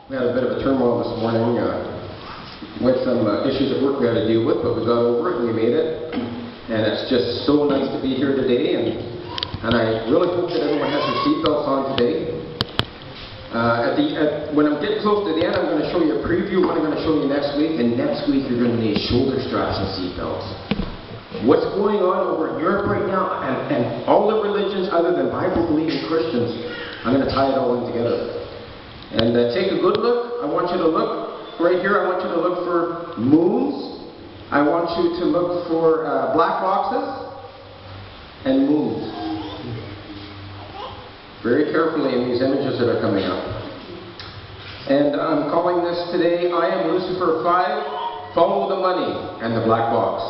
We had a bit of a turmoil this morning with some issues at work we had to deal with, but we got over it and we made it. And it's just so nice to be here today, and I really hope that everyone has their seatbelts on today. When I'm getting close to the end, I'm going to show you a preview of what I'm going to show you next week, and next week you're going to need shoulder straps and seatbelts. What's going on over in Europe right now, and all the religions other than Bible-believing Christians, I'm going to tie it all in together. And take a good look. I want you to look right here. I want you to look for moons. I want you to look for black boxes and moons. Very carefully in these images that are coming up. And I'm calling this today, I Am Lucifer 5, Follow the Money and the Black Box.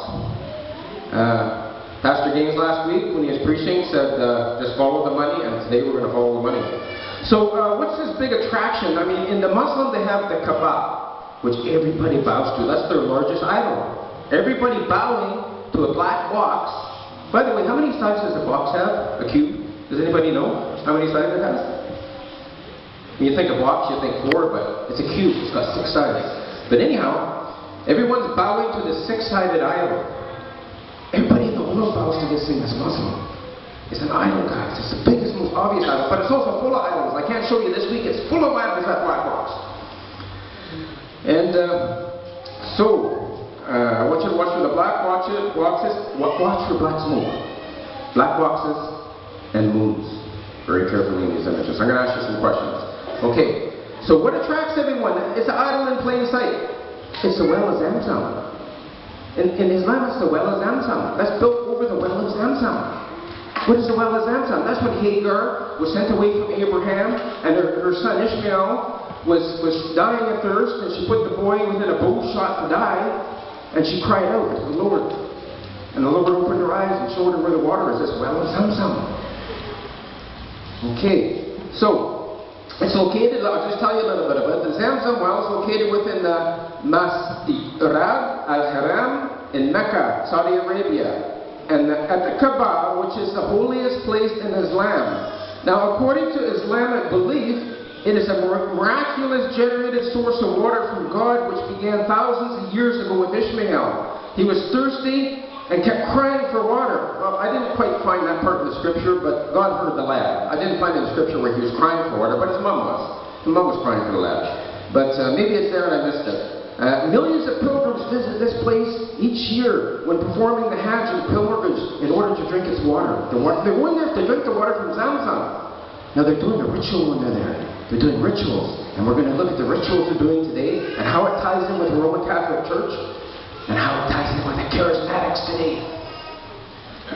Pastor Gaines last week, when he was preaching, said just follow the money, and today we're going to follow the money. So what's this big attraction? I mean, in the Muslim they have the Kaaba, which everybody bows to. That's their largest idol. Everybody bowing to a black box. By the way, how many sides does a box have? A cube? Does anybody know how many sides it has? When you think a box, you think 4, but it's a cube. It's got 6 sides. But anyhow, everyone's bowing to the 6-sided idol. Everybody in the world bows to this thing that's Muslim. It's an idol, guys. It's the biggest, most obvious idol. But it's also full of idols. I can't show you this week. It's full of idols, that black box. And I want you to watch for the black boxes. Watch for black smoke. Black boxes and moons. Very carefully in these images. I'm going to ask you some questions. Okay. So what attracts everyone? It's an idol in plain sight. It's the well of Zamzam. In Islam, it's the well of Zamzam. That's built over the well of Zamzam. What is the well of Zamzam? That's when Hagar was sent away from Abraham, and her son Ishmael was dying of thirst, and she put the boy within a bow shot to die, and she cried out to the Lord. And the Lord opened her eyes and showed her where the water is, this well of Zamzam. Okay, so it's located, I'll just tell you a little bit about it. The Zamzam well is located within the Masjid al-Haram in Mecca, Saudi Arabia. And at the Kaaba, which is the holiest place in Islam. Now, according to Islamic belief, it is a miraculous generated source of water from God, which began thousands of years ago with Ishmael. He was thirsty and kept crying for water. Well, I didn't quite find that part in the scripture, but God heard the lad. I didn't find in the scripture where he was crying for water, but his mom was. His mom was crying for the lad. But maybe it's there and I missed it. Millions of pilgrims visit this place each year when performing the Hajj and pilgrimage in order to drink its water. They're going there to drink the water from Zamzam. Now they're doing a ritual when they're there. They're doing rituals. And we're going to look at the rituals they're doing today and how it ties in with the Roman Catholic Church and how it ties in with the Charismatics today.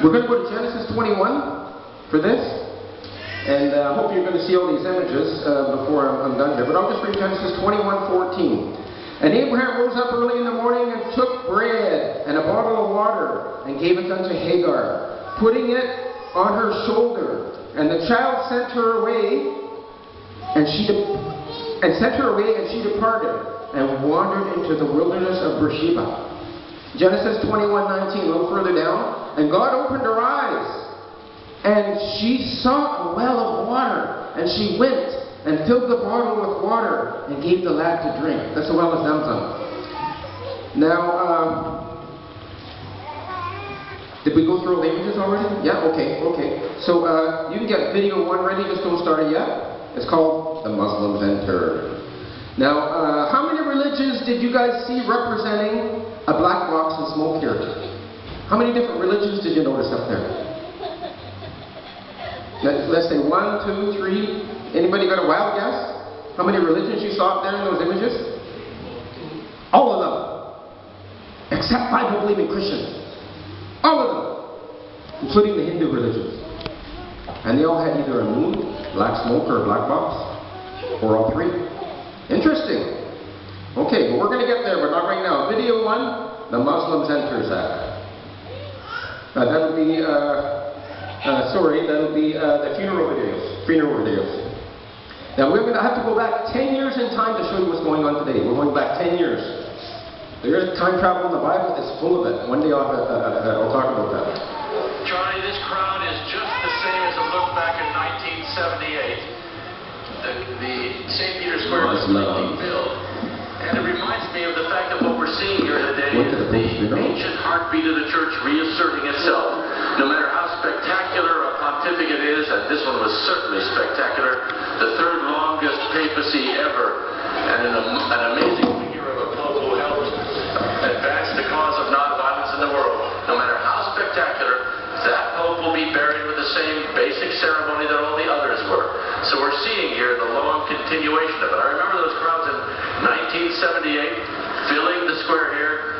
We're going to go to Genesis 21 for this. And I hope you're going to see all these images before I'm done here. But I'll just read Genesis 21:14. And Abraham rose up early in the morning and took bread and a bottle of water and gave it unto Hagar, putting it on her shoulder. And the child sent her away, and she departed and wandered into the wilderness of Beersheba. Genesis 21:19, a little further down. And God opened her eyes, and she saw a well of water, and she went and filled the bottle with water and gave the lad to drink. That's the well of Zamzam. Now, did we go through all the images already? Yeah? Okay. So you can get video 1 ready, just don't start it yet. It's called The Muslims Enter. Now, how many religions did you guys see representing a black box and smoke here? How many different religions did you notice up there? Let's say 1, 2, 3. Anybody got a wild guess? How many religions you saw up there in those images? All of them. Except Bible-believing Christians. All of them. Including the Hindu religions. And they all had either a moon, black smoke, or a black box. Or all 3. Interesting. Okay, but we're going to get there, but not right now. Video 1, the Muslims Enter Zach. That'll be, that'll be the funeral videos. Now we're going to have to go back 10 years in time to show you what's going on today. We're going back 10 years. There is time travel in the Bible. It's full of it. One day I'll talk about that. Johnny, this crowd is just the same as it looked back in 1978. The St. Peter's Square was lately filled. And it reminds me of the fact that what we're seeing here today is the ancient heartbeat of the church reasserting itself. No matter how spectacular a pontificate is, and this one was certainly spectacular, the third longest papacy ever, and an amazing figure of a pope who helped advance the cause of nonviolence in the world. No matter how spectacular, that pope will be buried with the same basic ceremony that all the others were. So we're seeing here the long continuation of it. I remember those crowds in 1978 filling the square here.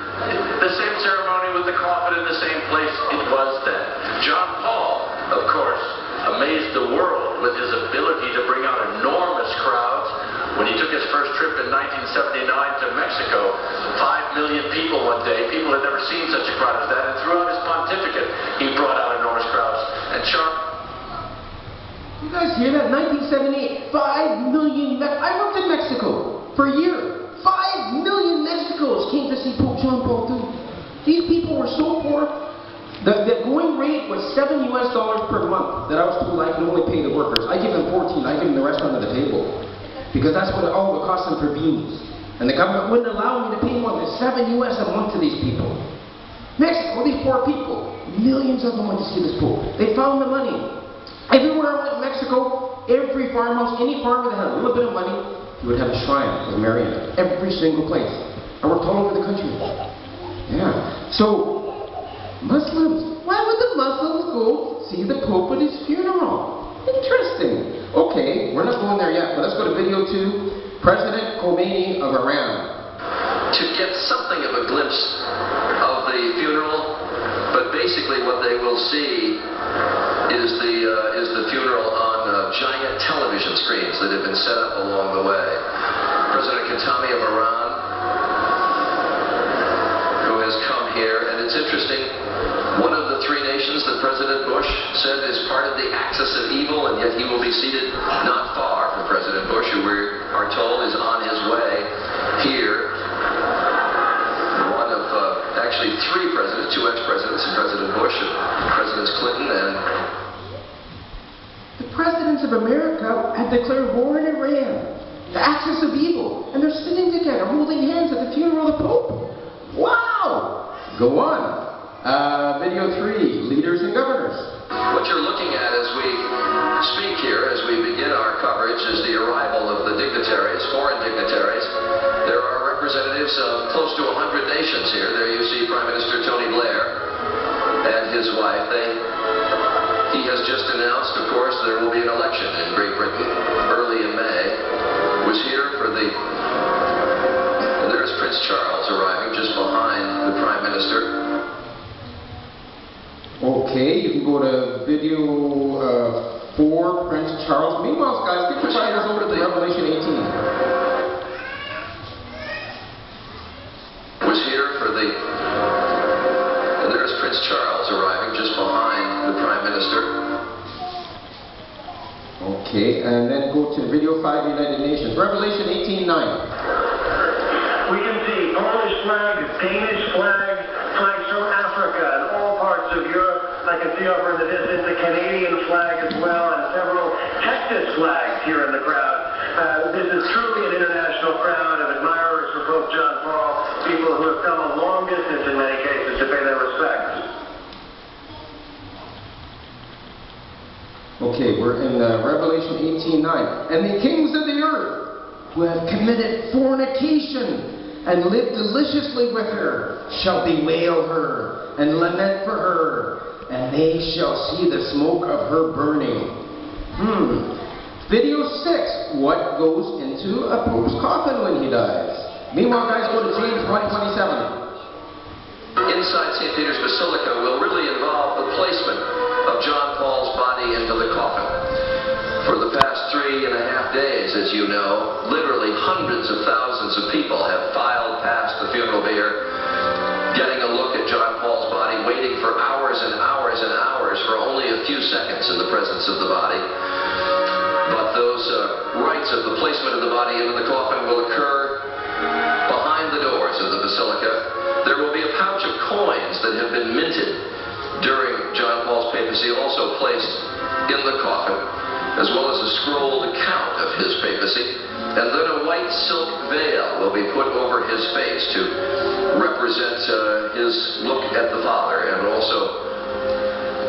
The same ceremony with the coffin in the same place it was then. John Paul, of course, amazed the world with his ability to bring out enormous crowds. When he took his first trip in 1979 to Mexico, 5 million people one day. People had never seen such a crowd as that. And throughout his pontificate, he brought out enormous crowds. And you guys hear that? 1978, 5 million. I worked in Mexico for a year. 5 million Mexicans came to see Pope John Paul II. These people were so poor. The going rate was $7 per month that I was told I could only pay the workers. I give them 14. I give them the rest under the table. Because that's what all the cost them per beans. And the government wouldn't allow me to pay more than $7 a month to these people. Mexico, these poor people, millions of them went to see this Pope. They found the money. Everywhere I went in Mexico, every farmhouse, any farmer that had a little bit of money, he would have a shrine of Mary in it. Every single place. I worked all over the country. Yeah. So, Muslims, why would the Muslims go see the Pope at his funeral? Interesting. Okay, we're not going there yet, but let's go to video 2. President Khomeini of Iran. To get something of a glimpse of the funeral, but basically what they will see is the funeral on giant television screens that have been set up along the way. President Khatami of Iran, who has come here, and it's interesting, one of the 3 nations that President Bush said is part of the axis of evil, and yet he will be seated not far from President Bush, who we are told is on his way here. One of actually 3 presidents, 2 ex-presidents, and President Bush, and Presidents Clinton and... The presidents of America had declared war in Iran, the axis of evil, and they're sitting together holding hands at the funeral of the Pope. Wow! Go on. Video 3, leaders and governors. What you're looking at as we speak here, as we begin our coverage, is the arrival of the dignitaries, foreign dignitaries. There are representatives of close to 100 nations here. There you see Prime Minister Tony Blair and his wife. He has just announced, of course, there will be an election in Great Britain early in May. Was here for the... There's Prince Charles arriving just behind the Prime Minister. Okay, you can go to video 4, Prince Charles. Meanwhile, guys, get your fighters over to Revelation 18. Was here for the... There's Prince Charles arriving just behind the Prime Minister. Okay, and then go to video 5, United Nations. Revelation 18:9. We can see Polish flags, Danish flags, flags from Africa and all parts of Europe. I can see over in the distance a Canadian flag as well, and several Texas flags here in the crowd. This is truly an international crowd of admirers for Pope John Paul, people who have come a long distance in many cases to pay their respects. Okay, we're in Revelation 18:9. And the kings of the earth who have committed fornication and lived deliciously with her shall bewail her and lament for her, and they shall see the smoke of her burning. Video 6, what goes into a pope's coffin when he dies? Meanwhile, guys, go to James 1:27. Inside St. Peter's Basilica will really involve the placement of John Paul's body into the coffin. For the past 3.5 days, as you know, literally hundreds of thousands of people have filed past the funeral bier, getting a look at John Paul's body, waiting for hours and hours and hours for only a few seconds in the presence of the body. But those rites of the placement of the body into the coffin will occur behind the doors of the basilica. There will be a pouch of coins that have been minted during John Paul's papacy, also placed in the coffin, as well as a scrolled account of his papacy. And then a white silk veil will be put over his face to represent his look at the Father, and also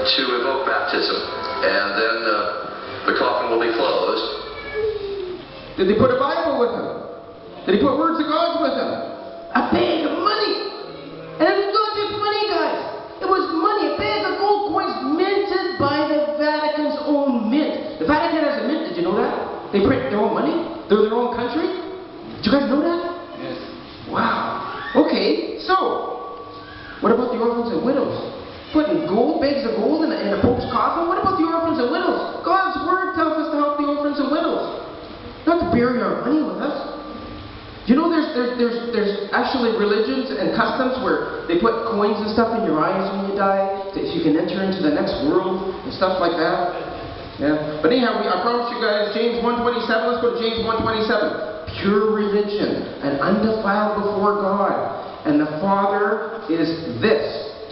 to evoke baptism. And then the coffin will be closed. Did they put a Bible with him? Did he put words of God with him? A bag of money! And it was not just money, guys. It was money, a bag of gold coins minted by the Vatican's own mint. The Vatican has a mint, did you know that? They print their own money. They're their own country. Did you guys know that? Yes. Wow. Okay, so, what about the orphans and widows? Putting bags of gold in a Pope's coffin? What about the orphans and widows? God's Word tells us to help the orphans and widows. Not to bury our money with us. You know there's actually religions and customs where they put coins and stuff in your eyes when you die, so you can enter into the next world and stuff like that. Yeah. But anyhow, I promised you guys James 1:27. Let's go to James 1:27. Pure religion and undefiled before God. And the Father is this,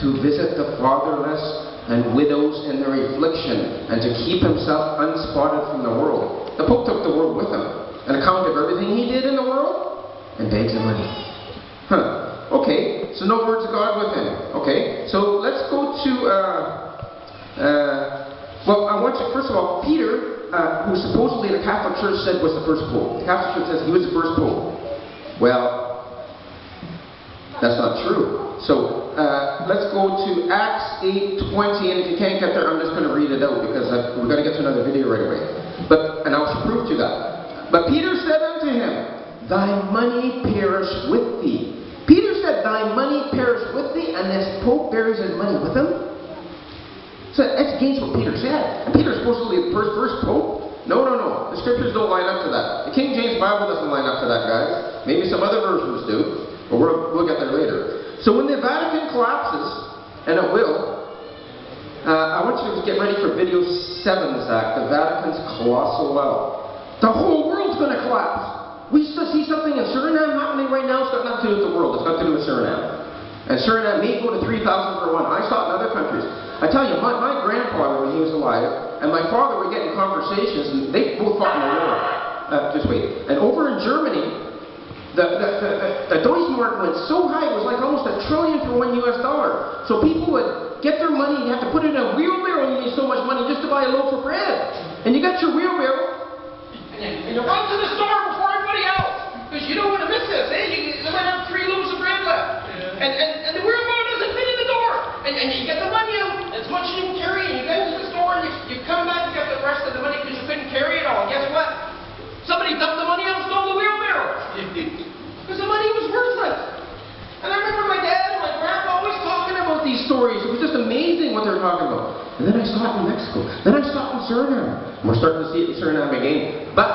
to visit the fatherless and widows in their affliction, and to keep himself unspotted from the world. The Pope took the world with him, an account of everything he did in the world, and bags of money. Okay, so no words of God with him. Okay, so let's go to, well, I want you, first of all, Peter, who supposedly the Catholic Church said was the first Pope. The Catholic Church says he was the first Pope. Well, that's not true. So, let's go to Acts 8:20, and if you can't get there, I'm just going to read it out, because we're going to get to another video right away. And I'll prove to you that. But Peter said unto him, Thy money perish with thee. Peter said, Thy money perish with thee, and this Pope buries his money with him? So that's against what Peter said. And Peter's supposed to be the first Pope? No. The scriptures don't line up to that. The King James Bible doesn't line up to that, guys. Maybe some other versions do, but we'll get there later. So when the Vatican collapses, and it will, I want you to get ready for video 7, Zach, the Vatican's colossal wealth. The whole world's going to collapse. We still see something in Suriname happening right now. It's got nothing to do with the world. It's got to do with Suriname. And Suriname may go to 3,000 for one. I saw it in other countries. I tell you, my grandfather, when he was alive, and my father were getting conversations, and they both fought in the war. Just wait. And over in Germany, the Deutschmark went so high, it was like almost $1 trillion for $1 US. So people would get their money, you have to put it in a wheelbarrow, and you need so much money just to buy a loaf of bread. And you got your wheelbarrow, and you run to the store before everybody else, because you don't want to miss this, eh? You might have 3 loaves of bread left. And the wheelbarrow doesn't fit in the door. And you get the money out, as much as you can carry, and you go to the store, and you come back, you get the rest of the money because you couldn't carry it all. And guess what? Somebody dumped the money out and stole the wheelbarrow. Because the money was worthless. And I remember my dad and my grandpa always talking about these stories. It was just amazing what they were talking about. And then I saw it in Mexico. Then I saw it in Suriname. And we're starting to see it in Suriname again. But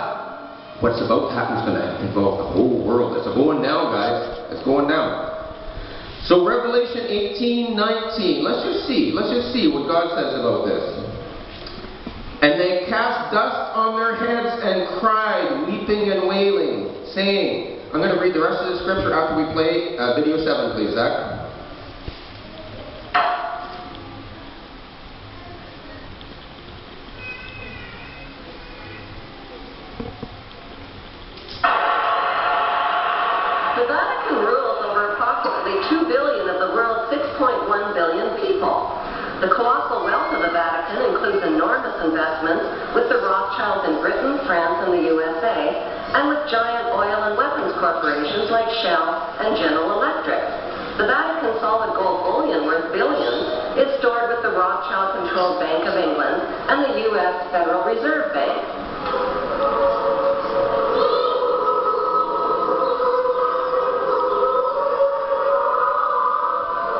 what's about to happen is going to involve the whole world. It's going down, guys. It's going down. So Revelation 18:19. Let's just see what God says about this. And they cast dust on their heads and cried, weeping and wailing, saying, I'm going to read the rest of the scripture after we play video 7, please, Zach. The Vatican rules over approximately 2 billion of the world's 6.1 billion people. The colossal wealth of the Vatican includes enormous investments with the Rothschilds in Britain, France, and the USA, and with giant oil and weapons corporations like Shell and General Electric. The Vatican solid gold bullion worth billions is stored with the Rothschild-controlled Bank of England and the U.S. Federal Reserve Bank.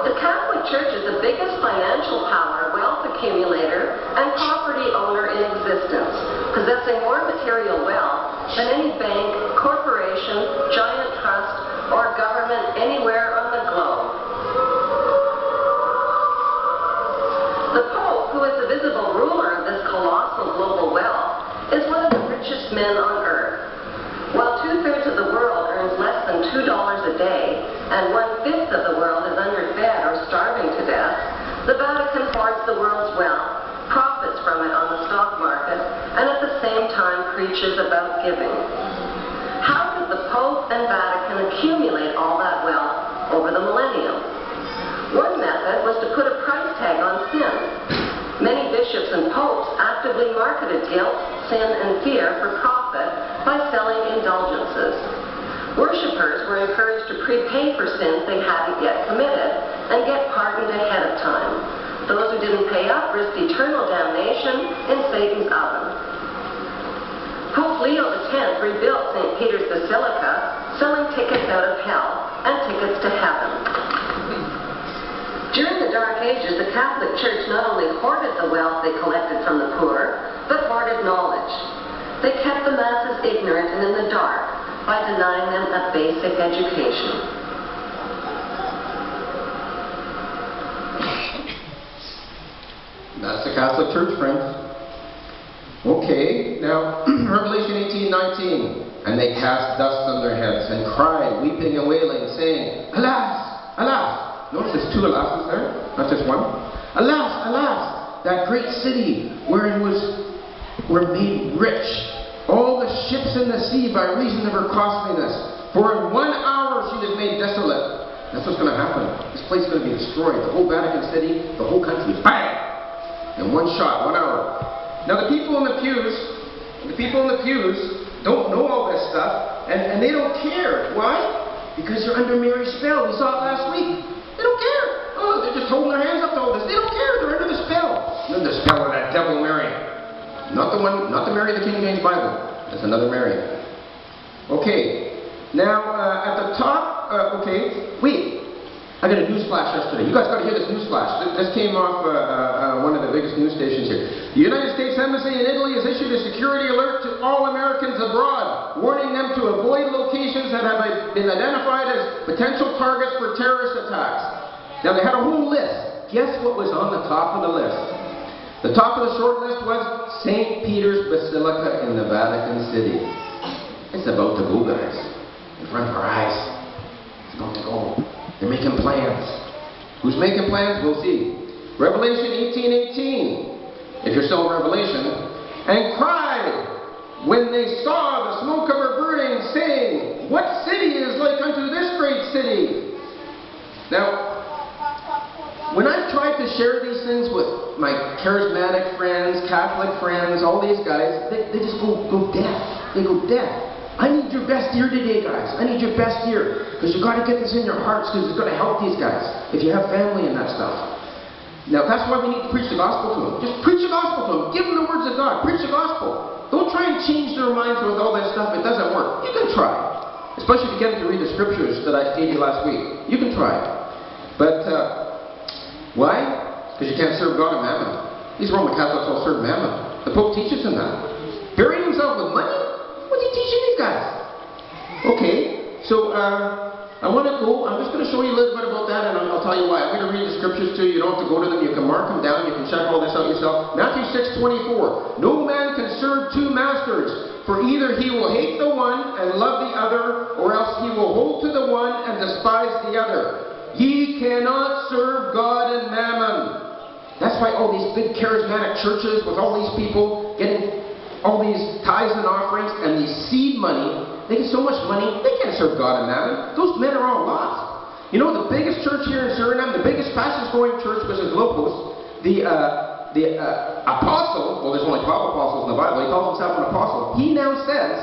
The Catholic Church is the biggest financial power, wealth accumulator, and property owner in existence, possessing more material wealth than any bank, corporation, giant trust, or government anywhere on the globe. The Pope, who is the visible ruler of this colossal global wealth, is one of the richest men on earth. While 2/3 of the world earns less than $2 a day, and 1/5 of the world is underfed or starving to death, the Vatican hoards the world's wealth, profits from it on the stock market, and at the same time preaches about giving. Pope and Vatican accumulate all that wealth over the millennium? One method was to put a price tag on sin. Many bishops and popes actively marketed guilt, sin, and fear for profit by selling indulgences. Worshippers were encouraged to prepay for sins they hadn't yet committed and get pardoned ahead of time. Those who didn't pay up risked eternal damnation in Satan's oven. Pope Leo X rebuilt St. Peter's Basilica, selling tickets out of hell and tickets to heaven. During the Dark Ages, the Catholic Church not only hoarded the wealth they collected from the poor, but hoarded knowledge. They kept the masses ignorant and in the dark by denying them a basic education. That's the Catholic Church, friends. Okay, now, Revelation 18:19. And they cast dust on their heads and cried, weeping and wailing, saying, Alas! Alas! Notice there's two alases there, not just one. Alas! Alas! That great city wherein were made rich all the ships in the sea by reason of her costliness. For in 1 hour she was made desolate. That's what's going to happen. This place is going to be destroyed. The whole Vatican City, the whole country, bang! In one shot, 1 hour. Now the people in the pews don't know all this stuff, and they don't care. Why? Because they're under Mary's spell. We saw it last week. They don't care. Oh, they're just holding their hands up to all this. They don't care. They're under the spell. They're under the spell of that devil Mary. Not the Mary of the King James Bible. That's another Mary. Okay. Now, at the top, wait. I got a news flash yesterday. You guys got to hear this news flash. This came off one of the biggest news stations here. The United States Embassy in Italy has issued a security alert to all Americans abroad, warning them to avoid locations that have been identified as potential targets for terrorist attacks. Now, they had a whole list. Guess what was on the top of the list? The top of the short list was St. Peter's Basilica in the Vatican City. It's about to go, guys. In front of our eyes. It's about to go. They're making plans. Who's making plans? We'll see. Revelation 18:18. If you're still in Revelation. And cried when they saw the smoke of her burning, saying, What city is like unto this great city? Now, when I've tried to share these things with my charismatic friends, Catholic friends, all these guys, they just go deaf. They go deaf. I need your best ear today, guys. I need your best ear. Because you've got to get this in your hearts, because it's going to help these guys. If you have family and that stuff. Now, that's why we need to preach the gospel to them. Just preach the gospel to them. Give them the words of God. Preach the gospel. Don't try and change their minds with all that stuff. It doesn't work. You can try. Especially if you get them to read the scriptures that I gave you last week. You can try. But, why? Because you can't serve God and mammon. These Roman Catholics all serve mammon. The Pope teaches them that. Burying himself with money? What's he teaching these guys? Okay, so I want to go. I'm just going to show you a little bit about that, and I'll tell you why. I'm going to read the scriptures to you. You don't have to go to them. You can mark them down. You can check all this out yourself. Matthew 6:24. No man can serve two masters, for either he will hate the one and love the other, or else he will hold to the one and despise the other. Ye cannot serve God and mammon. That's why all these big charismatic churches with all these people getting all these tithes and offerings and these seed money, they get so much money, they can't serve God and mammon. Those men are all lost. You know, the biggest church here in Suriname, the biggest, fastest growing church was in Lopos. The apostle, well, there's only 12 apostles in the Bible, he calls himself an apostle. He now says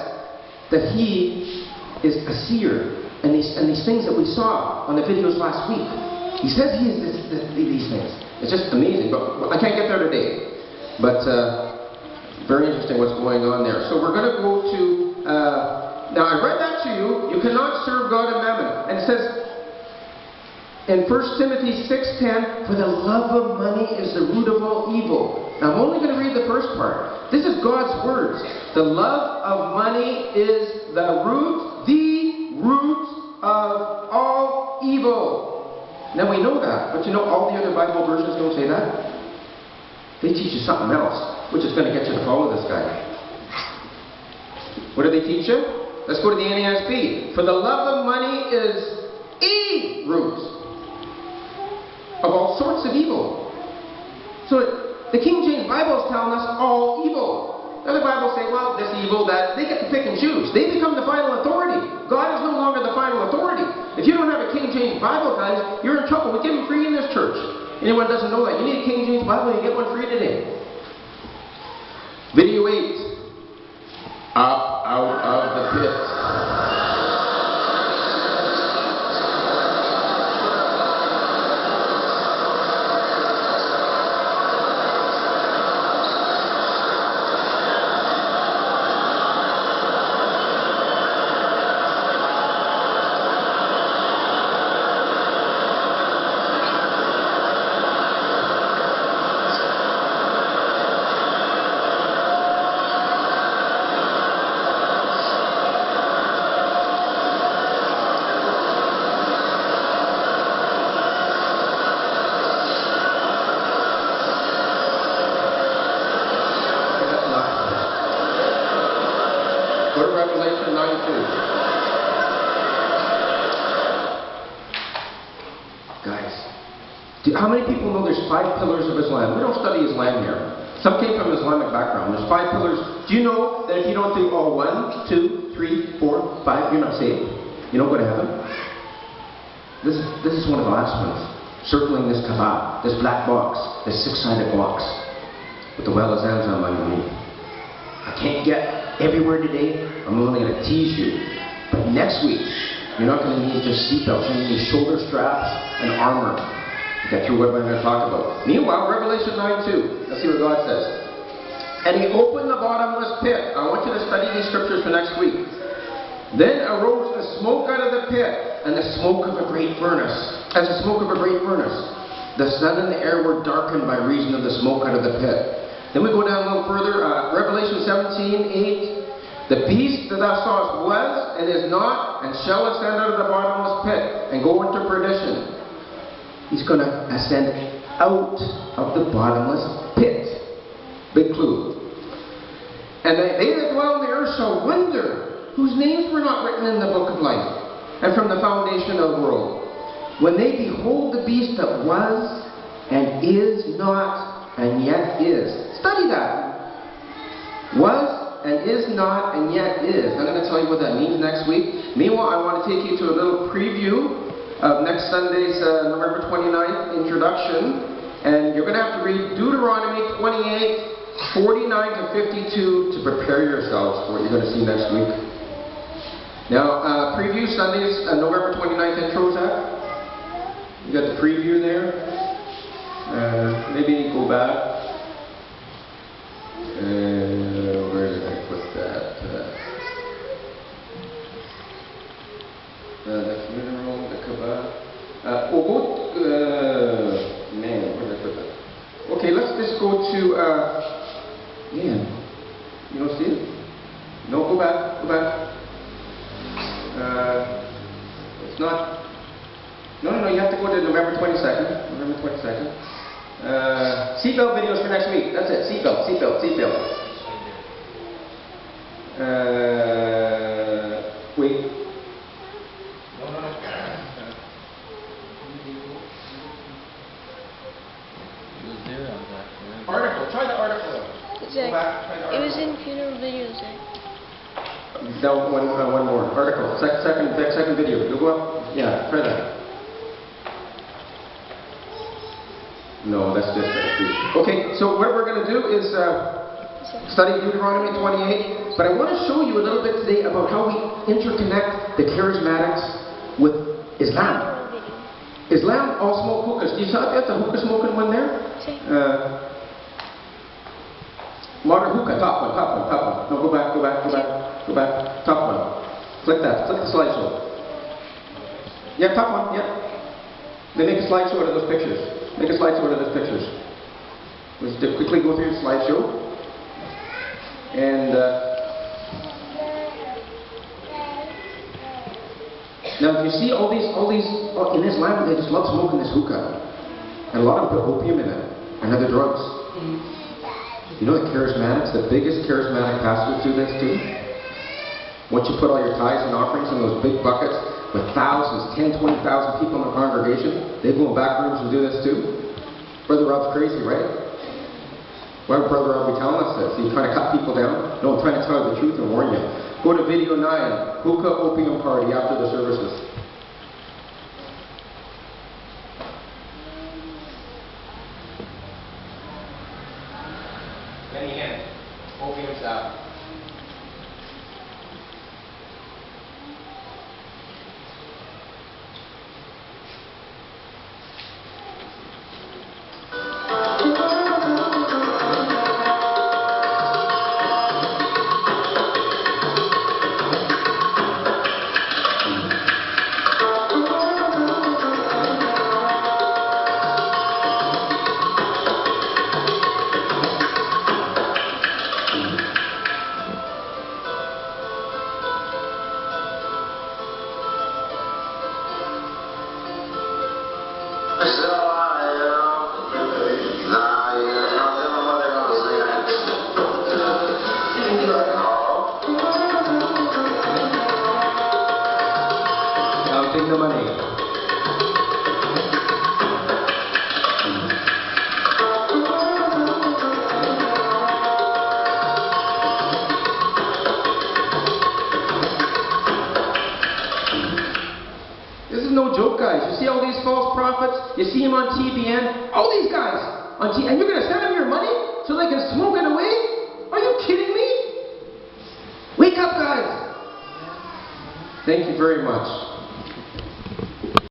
that he is a seer. And these things that we saw on the videos last week. He says he is these things. It's just amazing, but I can't get there today. But very interesting what's going on there. So we're going to go to, now I read that to you. You cannot serve God and mammon. And it says in 1 Timothy 6:10, for the love of money is the root of all evil. Now I'm only going to read the first part. This is God's words. The love of money is the root of all evil. Now we know that, but you know all the other Bible versions don't say that. They teach you something else, which is going to get you to follow this guy. What do they teach you? Let's go to the NASB. For the love of money is a root of all sorts of evil. So the King James Bible is telling us all evil. Other Bibles say, well, this evil, that, they get to pick and choose. They become the final authority. God Bible, guys, you're in trouble. We give them free in this church. Anyone doesn't know that, you need a King James Bible, you get one free today. Video 8. Up out of the pit. Go to Revelation 9:2. Guys, how many people know there's 5 pillars of Islam? We don't study Islam here. Some came from Islamic background. There's 5 pillars. Do you know that if you don't do all 1, 2, 3, 4, 5, you're not saved? You don't go to heaven? This is one of the last ones. Circling this Kaaba, this black box, this 6-sided box, with the well of Zamzam underneath. I can't get everywhere today. I'm only going to tease you. But next week, you're not going to need just seatbelts. You're going to need shoulder straps and armor to get through what I'm going to talk about. Meanwhile, Revelation 9:2. Let's see what God says. And he opened the bottomless pit. I want you to study these scriptures for next week. Then arose the smoke out of the pit, and the smoke of a great furnace. As the smoke of a great furnace. The sun and the air were darkened by reason of the smoke out of the pit. Then we go down a little further, Revelation 17:8. The beast that thou sawest was, and is not, and shall ascend out of the bottomless pit, and go into perdition. He's going to ascend out of the bottomless pit. Big clue. And they that dwell on the earth shall wonder, whose names were not written in the book of life, and from the foundation of the world, when they behold the beast that was, and is not, and yet is. Study that. Was, and is not, and yet is. I'm going to tell you what that means next week. Meanwhile, I want to take you to a little preview of next Sunday's November 29th introduction. And you're going to have to read Deuteronomy 28, 49 to 52 to prepare yourselves for what you're going to see next week. Now, preview Sunday's November 29th intro, Zach. You got the preview there. Maybe go back. Where did I put that? The funeral, the Kaaba. Man, where did I put that? Okay, let's just go to. Man, you don't see it? No, go back. Go back. It's not. No, you have to go to November 22nd. November 22nd. Seatbelt videos for next week. That's it. Seatbelt. Wait. No. Article. Try the article. Zach, it was in funeral videos, Zach. No, one more. Article. Second video. You'll go up. Yeah, try that. No, that's just okay, so what we're going to do is study Deuteronomy 28, but I want to show you a little bit today about how we interconnect the charismatics with Islam. Islam all smoke hookahs. Do you saw that, the hookah smoking one there? Modern hookah, top one. No, go back. Top one. Click that. Click the slideshow. Yeah, top one, yeah. Then make a slideshow out of those pictures. Let's quickly go through the slideshow. And now if you see all these in Islam, they just love smoking this hookah. And a lot of them put opium in it and other drugs. You know the charismatics, the biggest charismatic pastors do this too? Once you put all your tithes and offerings in those big buckets with thousands, 10, 20,000 people in the congregation, they go in back rooms and do this too. Brother Rob's crazy, right? Why would Brother Rob be telling us this? Are you trying to cut people down? No, I'm trying to tell you the truth and warn you. Go to video 9, hookah opium party after the services. Counting the money. This is no joke, guys. You see all these false prophets? You see them on TBN? All these guys on and you're going to send them your money so they can smoke it away? Are you kidding me? Wake up, guys. Thank you very much.